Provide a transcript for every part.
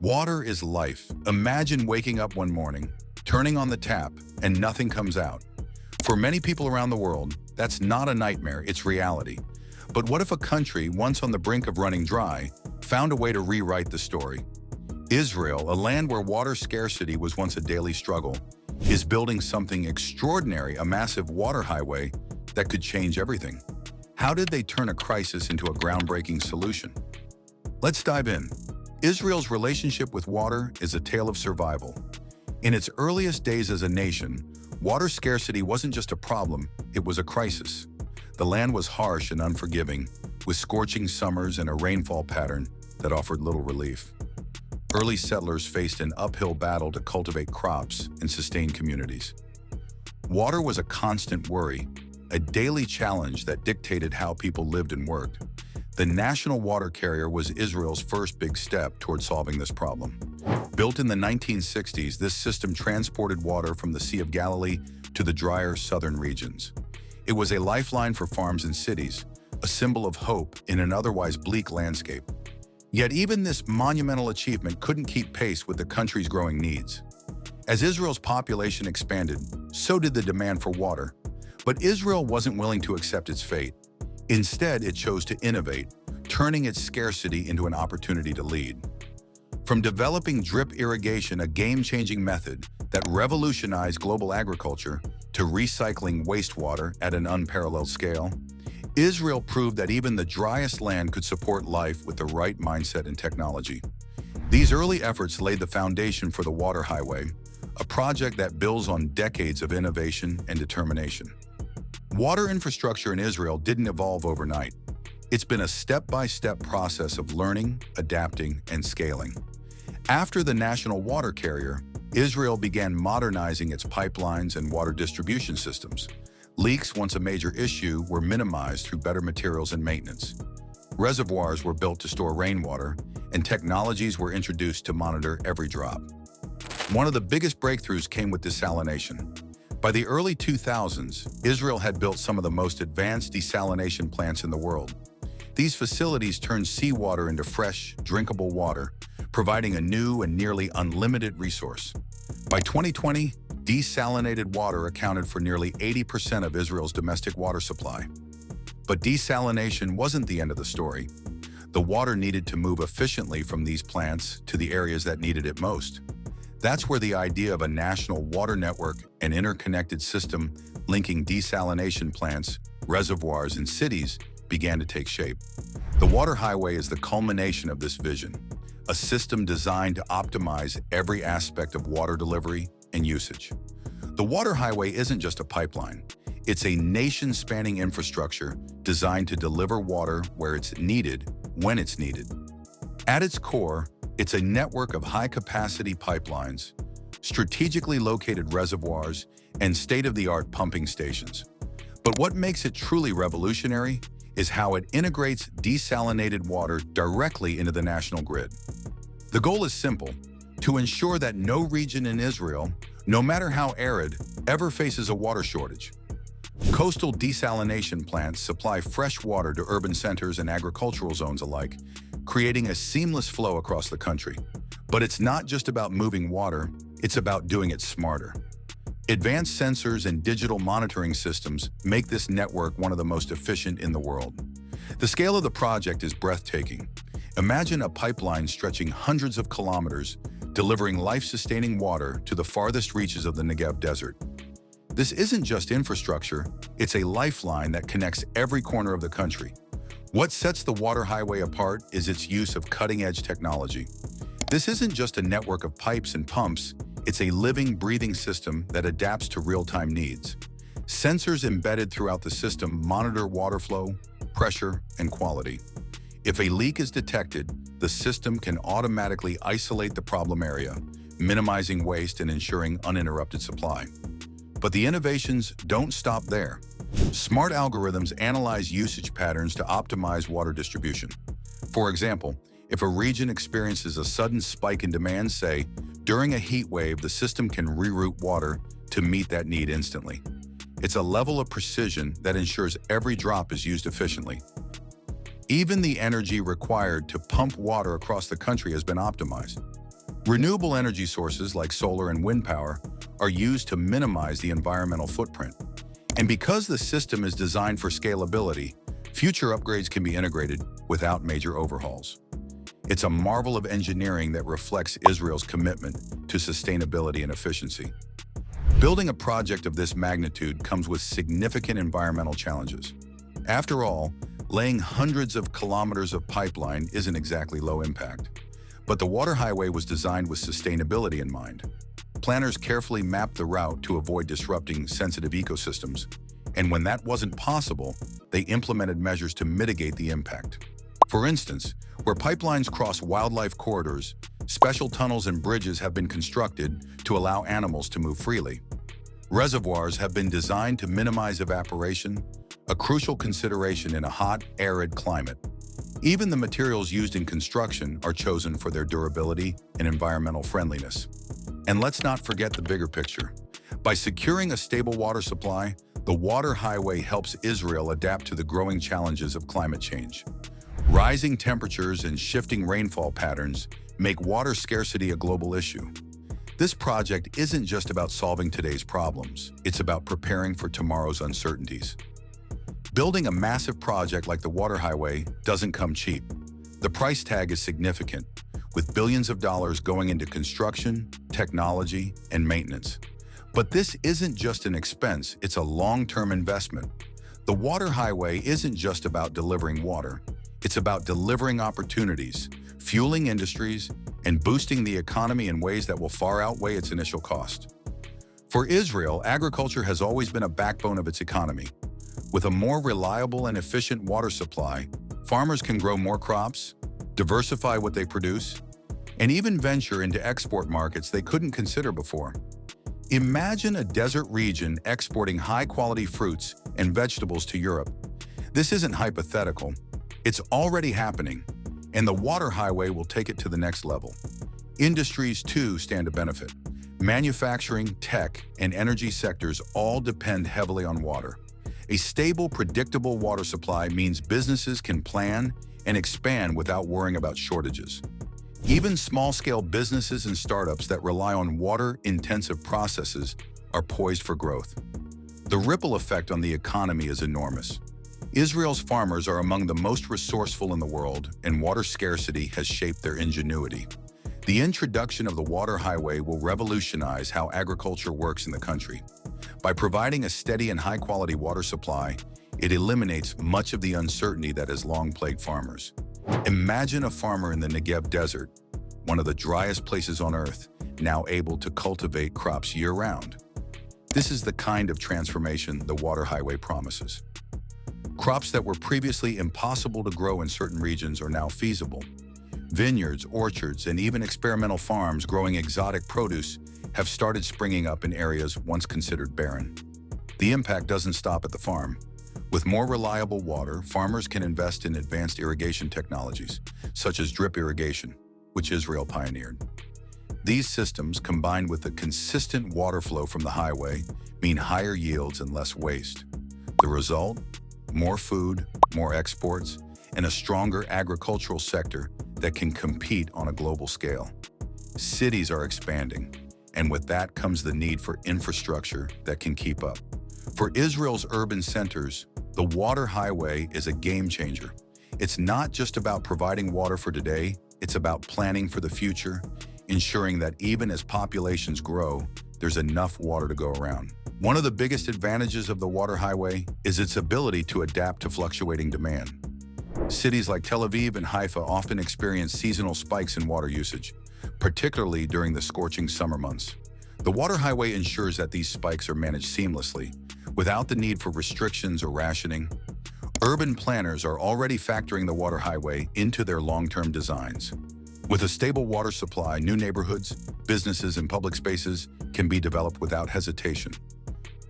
Water is life. Imagine waking up one morning, turning on the tap, and nothing comes out. For many people around the world, that's not a nightmare, it's reality. But what if a country, once on the brink of running dry, found a way to rewrite the story? Israel, a land where water scarcity was once a daily struggle, is building something extraordinary, a massive water highway that could change everything. How did they turn a crisis into a groundbreaking solution? Let's dive in. Israel's relationship with water is a tale of survival. In its earliest days as a nation, water scarcity wasn't just a problem, it was a crisis. The land was harsh and unforgiving, with scorching summers and a rainfall pattern that offered little relief. Early settlers faced an uphill battle to cultivate crops and sustain communities. Water was a constant worry, a daily challenge that dictated how people lived and worked. The national water carrier was Israel's first big step toward solving this problem. Built in the 1960s, this system transported water from the Sea of Galilee to the drier southern regions. It was a lifeline for farms and cities, a symbol of hope in an otherwise bleak landscape. Yet even this monumental achievement couldn't keep pace with the country's growing needs. As Israel's population expanded, so did the demand for water. But Israel wasn't willing to accept its fate. Instead, it chose to innovate, turning its scarcity into an opportunity to lead. From developing drip irrigation, a game-changing method that revolutionized global agriculture, to recycling wastewater at an unparalleled scale, Israel proved that even the driest land could support life with the right mindset and technology. These early efforts laid the foundation for the Water Highway, a project that builds on decades of innovation and determination. Water infrastructure in Israel didn't evolve overnight. It's been a step-by-step process of learning, adapting, and scaling. After the national water carrier, Israel began modernizing its pipelines and water distribution systems. Leaks, once a major issue, were minimized through better materials and maintenance. Reservoirs were built to store rainwater, and technologies were introduced to monitor every drop. One of the biggest breakthroughs came with desalination. By the early 2000s, Israel had built some of the most advanced desalination plants in the world. These facilities turned seawater into fresh, drinkable water, providing a new and nearly unlimited resource. By 2020, desalinated water accounted for nearly 80% of Israel's domestic water supply. But desalination wasn't the end of the story. The water needed to move efficiently from these plants to the areas that needed it most. That's where the idea of a national water network, an interconnected system linking desalination plants, reservoirs, and cities began to take shape. The Water Highway is the culmination of this vision, a system designed to optimize every aspect of water delivery and usage. The Water Highway isn't just a pipeline. It's a nation-spanning infrastructure designed to deliver water where it's needed, when it's needed. At its core, it's a network of high-capacity pipelines, strategically located reservoirs, and state-of-the-art pumping stations. But what makes it truly revolutionary is how it integrates desalinated water directly into the national grid. The goal is simple: to ensure that no region in Israel, no matter how arid, ever faces a water shortage. Coastal desalination plants supply fresh water to urban centers and agricultural zones alike, creating a seamless flow across the country. But it's not just about moving water, it's about doing it smarter. Advanced sensors and digital monitoring systems make this network one of the most efficient in the world. The scale of the project is breathtaking. Imagine a pipeline stretching hundreds of kilometers, delivering life-sustaining water to the farthest reaches of the Negev desert. This isn't just infrastructure, it's a lifeline that connects every corner of the country. What sets the Water Highway apart is its use of cutting-edge technology. This isn't just a network of pipes and pumps, it's a living, breathing system that adapts to real-time needs. Sensors embedded throughout the system monitor water flow, pressure, and quality. If a leak is detected, the system can automatically isolate the problem area, minimizing waste and ensuring uninterrupted supply. But the innovations don't stop there. Smart algorithms analyze usage patterns to optimize water distribution. For example, if a region experiences a sudden spike in demand, say, during a heat wave, the system can reroute water to meet that need instantly. It's a level of precision that ensures every drop is used efficiently. Even the energy required to pump water across the country has been optimized. Renewable energy sources like solar and wind power are used to minimize the environmental footprint. And because the system is designed for scalability, future upgrades can be integrated without major overhauls. It's a marvel of engineering that reflects Israel's commitment to sustainability and efficiency. Building a project of this magnitude comes with significant environmental challenges. After all, laying hundreds of kilometers of pipeline isn't exactly low impact. But the water highway was designed with sustainability in mind. Planners carefully mapped the route to avoid disrupting sensitive ecosystems, and when that wasn't possible, they implemented measures to mitigate the impact. For instance, where pipelines cross wildlife corridors, special tunnels and bridges have been constructed to allow animals to move freely. Reservoirs have been designed to minimize evaporation, a crucial consideration in a hot, arid climate. Even the materials used in construction are chosen for their durability and environmental friendliness. And let's not forget the bigger picture. By securing a stable water supply, the water highway helps Israel adapt to the growing challenges of climate change. Rising temperatures and shifting rainfall patterns make water scarcity a global issue. This project isn't just about solving today's problems, it's about preparing for tomorrow's uncertainties. Building a massive project like the water highway doesn't come cheap. The price tag is significant, with billions of dollars going into construction, technology, and maintenance. But this isn't just an expense, it's a long-term investment. The water highway isn't just about delivering water, it's about delivering opportunities, fueling industries, and boosting the economy in ways that will far outweigh its initial cost. For Israel, agriculture has always been a backbone of its economy. With a more reliable and efficient water supply, farmers can grow more crops, diversify what they produce, and even venture into export markets they couldn't consider before. Imagine a desert region exporting high-quality fruits and vegetables to Europe. This isn't hypothetical. It's already happening, and the water highway will take it to the next level. Industries, too, stand to benefit. Manufacturing, tech, and energy sectors all depend heavily on water. A stable, predictable water supply means businesses can plan and expand without worrying about shortages. Even small-scale businesses and startups that rely on water-intensive processes are poised for growth. The ripple effect on the economy is enormous. Israel's farmers are among the most resourceful in the world, and water scarcity has shaped their ingenuity. The introduction of the water highway will revolutionize how agriculture works in the country. By providing a steady and high-quality water supply, it eliminates much of the uncertainty that has long plagued farmers. Imagine a farmer in the Negev desert, one of the driest places on Earth, now able to cultivate crops year-round. This is the kind of transformation the water highway promises. Crops that were previously impossible to grow in certain regions are now feasible. Vineyards, orchards, and even experimental farms growing exotic produce have started springing up in areas once considered barren. The impact doesn't stop at the farm. With more reliable water, farmers can invest in advanced irrigation technologies, such as drip irrigation, which Israel pioneered. These systems, combined with the consistent water flow from the highway, mean higher yields and less waste. The result? More food, more exports, and a stronger agricultural sector that can compete on a global scale. Cities are expanding, and with that comes the need for infrastructure that can keep up. For Israel's urban centers, the water highway is a game changer. It's not just about providing water for today, it's about planning for the future, ensuring that even as populations grow, there's enough water to go around. One of the biggest advantages of the water highway is its ability to adapt to fluctuating demand. Cities like Tel Aviv and Haifa often experience seasonal spikes in water usage, particularly during the scorching summer months. The water highway ensures that these spikes are managed seamlessly, without the need for restrictions or rationing. Urban planners are already factoring the water highway into their long-term designs. With a stable water supply, new neighborhoods, businesses, and public spaces can be developed without hesitation.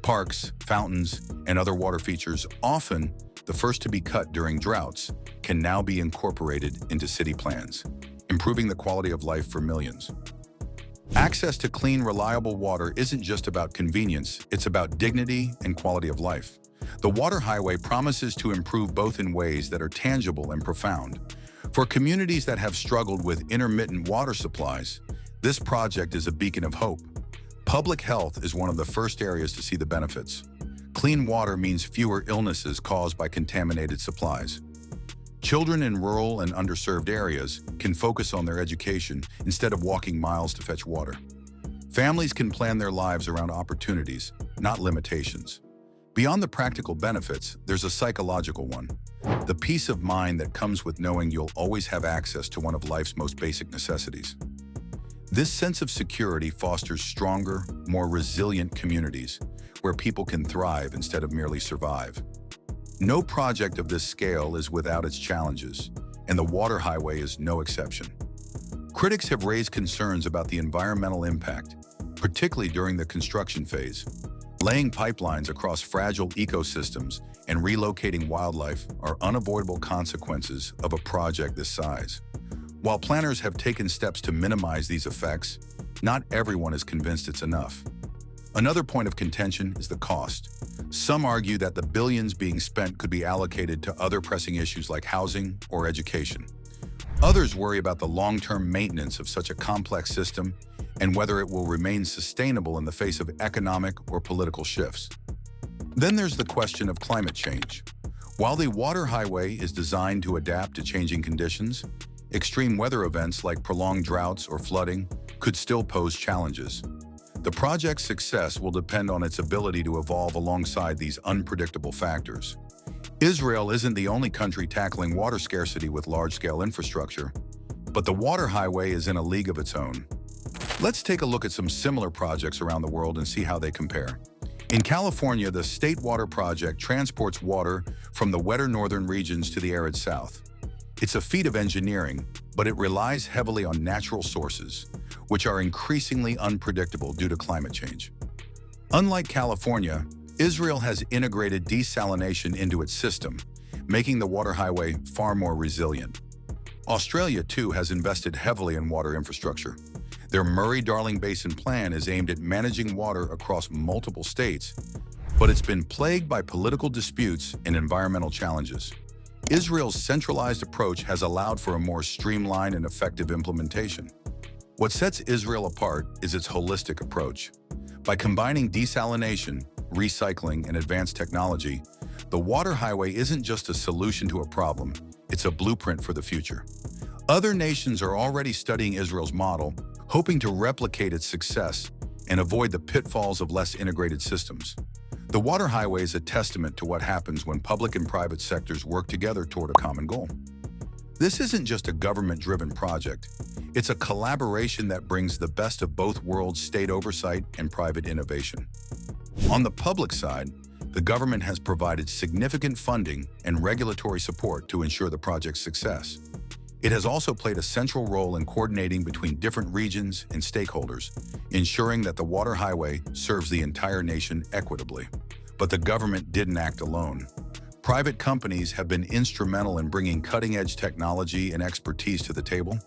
Parks, fountains, and other water features, often the first to be cut during droughts, can now be incorporated into city plans, improving the quality of life for millions. Access to clean, reliable water isn't just about convenience, it's about dignity and quality of life. The water highway promises to improve both in ways that are tangible and profound. For communities that have struggled with intermittent water supplies, This project is a beacon of hope. Public health is one of the first areas to see the benefits. Clean water means fewer illnesses caused by contaminated supplies. Children in rural and underserved areas can focus on their education instead of walking miles to fetch water. Families can plan their lives around opportunities, not limitations. Beyond the practical benefits, there's a psychological one. The peace of mind that comes with knowing you'll always have access to one of life's most basic necessities. This sense of security fosters stronger, more resilient communities where people can thrive instead of merely survive. No project of this scale is without its challenges, and the water highway is no exception. Critics have raised concerns about the environmental impact, particularly during the construction phase. Laying pipelines across fragile ecosystems and relocating wildlife are unavoidable consequences of a project this size. While planners have taken steps to minimize these effects, not everyone is convinced it's enough. Another point of contention is the cost. Some argue that the billions being spent could be allocated to other pressing issues like housing or education. Others worry about the long-term maintenance of such a complex system and whether it will remain sustainable in the face of economic or political shifts. Then there's the question of climate change. While the water highway is designed to adapt to changing conditions, extreme weather events like prolonged droughts or flooding could still pose challenges. The project's success will depend on its ability to evolve alongside these unpredictable factors. Israel isn't the only country tackling water scarcity with large-scale infrastructure, but the water highway is in a league of its own. Let's take a look at some similar projects around the world and see how they compare. In California, the State Water Project transports water from the wetter northern regions to the arid south. It's a feat of engineering, but it relies heavily on natural sources, which are increasingly unpredictable due to climate change. Unlike California, Israel has integrated desalination into its system, making the water highway far more resilient. Australia, too, has invested heavily in water infrastructure. Their Murray-Darling Basin plan is aimed at managing water across multiple states, but it's been plagued by political disputes and environmental challenges. Israel's centralized approach has allowed for a more streamlined and effective implementation. What sets Israel apart is its holistic approach. By combining desalination, recycling, and advanced technology, the water highway isn't just a solution to a problem, it's a blueprint for the future. Other nations are already studying Israel's model, hoping to replicate its success and avoid the pitfalls of less integrated systems. The water highway is a testament to what happens when public and private sectors work together toward a common goal. This isn't just a government-driven project. It's a collaboration that brings the best of both worlds: state oversight and private innovation. On the public side, the government has provided significant funding and regulatory support to ensure the project's success. It has also played a central role in coordinating between different regions and stakeholders, ensuring that the water highway serves the entire nation equitably. But the government didn't act alone. Private companies have been instrumental in bringing cutting-edge technology and expertise to the table.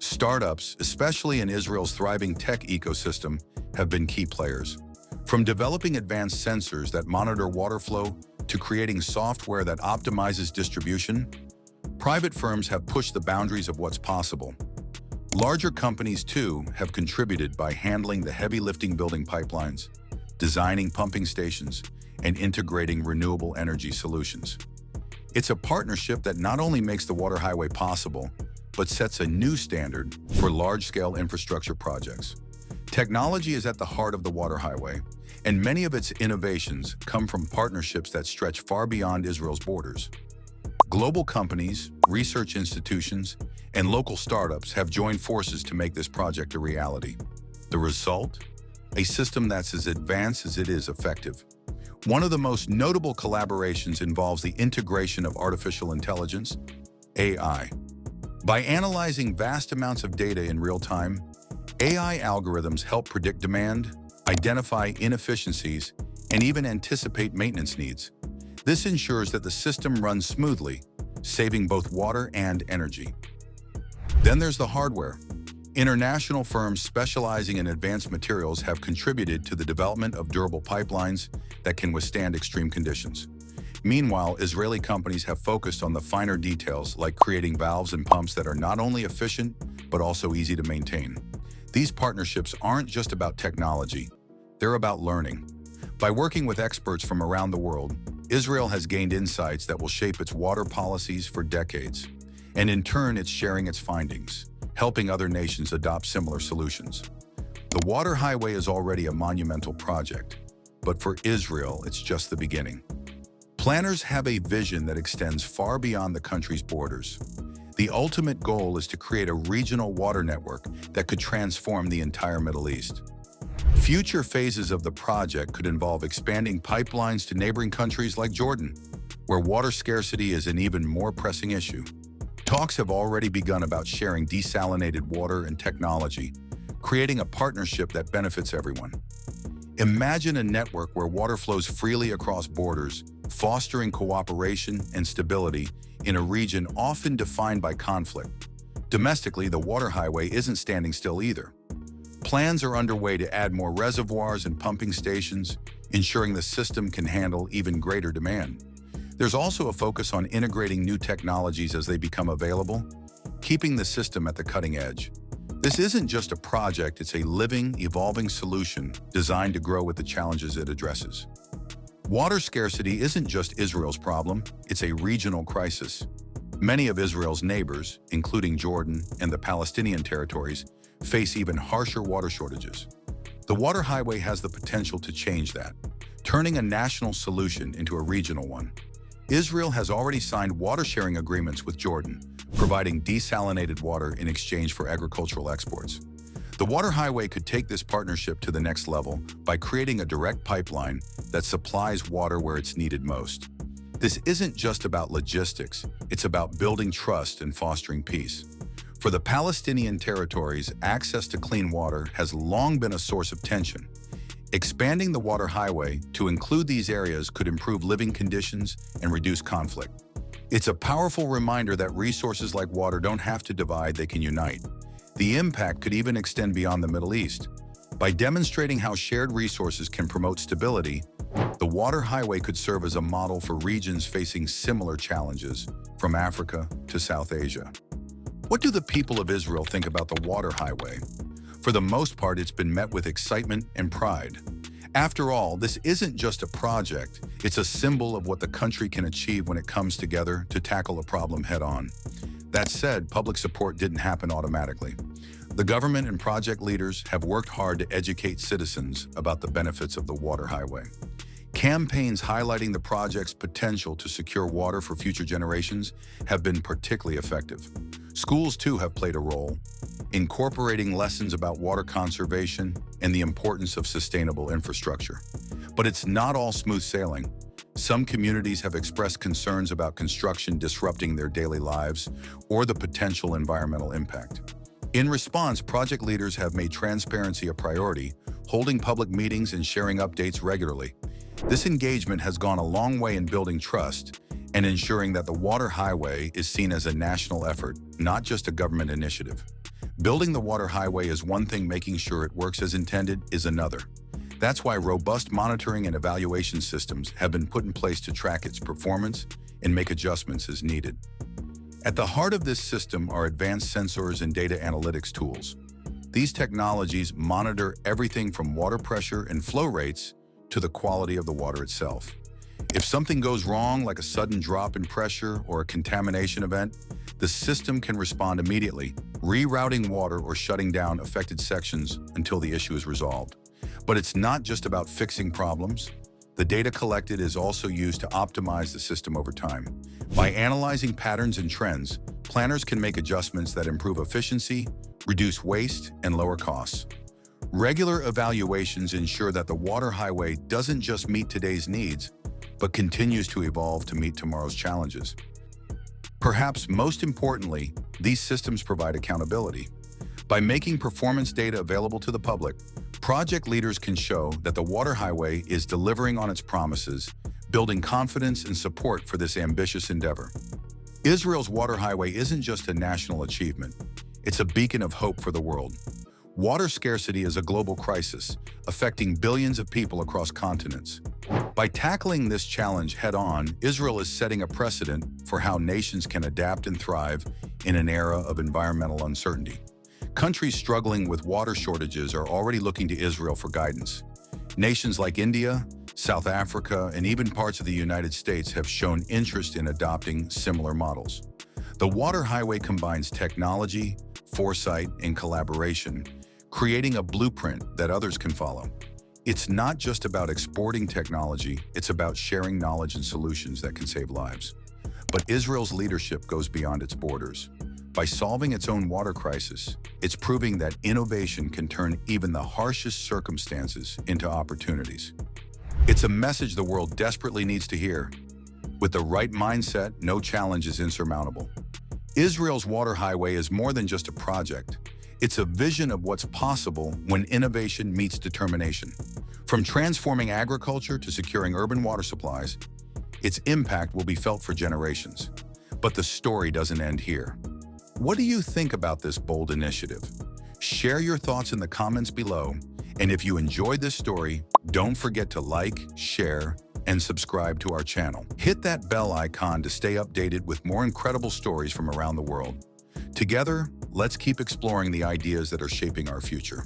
Startups, especially in Israel's thriving tech ecosystem, have been key players. From developing advanced sensors that monitor water flow to creating software that optimizes distribution, private firms have pushed the boundaries of what's possible. Larger companies, too, have contributed by handling the heavy lifting, building pipelines, designing pumping stations, and integrating renewable energy solutions. It's a partnership that not only makes the water highway possible, but sets a new standard for large-scale infrastructure projects. Technology is at the heart of the water highway, and many of its innovations come from partnerships that stretch far beyond Israel's borders. Global companies, research institutions, and local startups have joined forces to make this project a reality. The result? A system that's as advanced as it is effective. One of the most notable collaborations involves the integration of artificial intelligence, AI. By analyzing vast amounts of data in real time, AI algorithms help predict demand, identify inefficiencies, and even anticipate maintenance needs. This ensures that the system runs smoothly, saving both water and energy. Then there's the hardware. International firms specializing in advanced materials have contributed to the development of durable pipelines that can withstand extreme conditions. Meanwhile, Israeli companies have focused on the finer details, like creating valves and pumps that are not only efficient, but also easy to maintain. These partnerships aren't just about technology, they're about learning. By working with experts from around the world, Israel has gained insights that will shape its water policies for decades. And in turn, it's sharing its findings, helping other nations adopt similar solutions. The Water Highway is already a monumental project, but for Israel, it's just the beginning. Planners have a vision that extends far beyond the country's borders. The ultimate goal is to create a regional water network that could transform the entire Middle East. Future phases of the project could involve expanding pipelines to neighboring countries like Jordan, where water scarcity is an even more pressing issue. Talks have already begun about sharing desalinated water and technology, creating a partnership that benefits everyone. Imagine a network where water flows freely across borders, fostering cooperation and stability in a region often defined by conflict. Domestically, the water highway isn't standing still either. Plans are underway to add more reservoirs and pumping stations, ensuring the system can handle even greater demand. There's also a focus on integrating new technologies as they become available, keeping the system at the cutting edge. This isn't just a project, it's a living, evolving solution designed to grow with the challenges it addresses. Water scarcity isn't just Israel's problem, it's a regional crisis. Many of Israel's neighbors, including Jordan and the Palestinian territories, face even harsher water shortages. The Water Highway has the potential to change that, turning a national solution into a regional one. Israel has already signed water-sharing agreements with Jordan, providing desalinated water in exchange for agricultural exports. The Water Highway could take this partnership to the next level by creating a direct pipeline that supplies water where it's needed most. This isn't just about logistics, it's about building trust and fostering peace. For the Palestinian territories, access to clean water has long been a source of tension. Expanding the Water Highway to include these areas could improve living conditions and reduce conflict. It's a powerful reminder that resources like water don't have to divide, they can unite. The impact could even extend beyond the Middle East. By demonstrating how shared resources can promote stability, the Water Highway could serve as a model for regions facing similar challenges, from Africa to South Asia. What do the people of Israel think about the Water Highway? For the most part, it's been met with excitement and pride. After all, this isn't just a project, it's a symbol of what the country can achieve when it comes together to tackle a problem head-on. That said, public support didn't happen automatically. The government and project leaders have worked hard to educate citizens about the benefits of the Water Highway. Campaigns highlighting the project's potential to secure water for future generations have been particularly effective. Schools, too, have played a role, incorporating lessons about water conservation and the importance of sustainable infrastructure. But it's not all smooth sailing. Some communities have expressed concerns about construction disrupting their daily lives or the potential environmental impact. In response, project leaders have made transparency a priority, holding public meetings and sharing updates regularly. This engagement has gone a long way in building trust and ensuring that the Water Highway is seen as a national effort, not just a government initiative. Building the Water Highway is one thing, making sure it works as intended is another. That's why robust monitoring and evaluation systems have been put in place to track its performance and make adjustments as needed. At the heart of this system are advanced sensors and data analytics tools. These technologies monitor everything from water pressure and flow rates to the quality of the water itself. If something goes wrong, like a sudden drop in pressure or a contamination event, the system can respond immediately, rerouting water or shutting down affected sections until the issue is resolved. But it's not just about fixing problems. The data collected is also used to optimize the system over time. By analyzing patterns and trends, planners can make adjustments that improve efficiency, reduce waste, and lower costs. Regular evaluations ensure that the Water Highway doesn't just meet today's needs, but continues to evolve to meet tomorrow's challenges. Perhaps most importantly, these systems provide accountability. By making performance data available to the public, project leaders can show that the Water Highway is delivering on its promises, building confidence and support for this ambitious endeavor. Israel's Water Highway isn't just a national achievement, it's a beacon of hope for the world. Water scarcity is a global crisis, affecting billions of people across continents. By tackling this challenge head-on, Israel is setting a precedent for how nations can adapt and thrive in an era of environmental uncertainty. Countries struggling with water shortages are already looking to Israel for guidance. Nations like India, South Africa, and even parts of the United States have shown interest in adopting similar models. The water highway combines technology, foresight, and collaboration, creating a blueprint that others can follow. It's not just about exporting technology, it's about sharing knowledge and solutions that can save lives. But Israel's leadership goes beyond its borders. By solving its own water crisis, it's proving that innovation can turn even the harshest circumstances into opportunities. It's a message the world desperately needs to hear. With the right mindset, no challenge is insurmountable. Israel's water highway is more than just a project. It's a vision of what's possible when innovation meets determination. From transforming agriculture to securing urban water supplies, its impact will be felt for generations. But the story doesn't end here. What do you think about this bold initiative? Share your thoughts in the comments below. And if you enjoyed this story, don't forget to like, share, and subscribe to our channel. Hit that bell icon to stay updated with more incredible stories from around the world. Together, let's keep exploring the ideas that are shaping our future.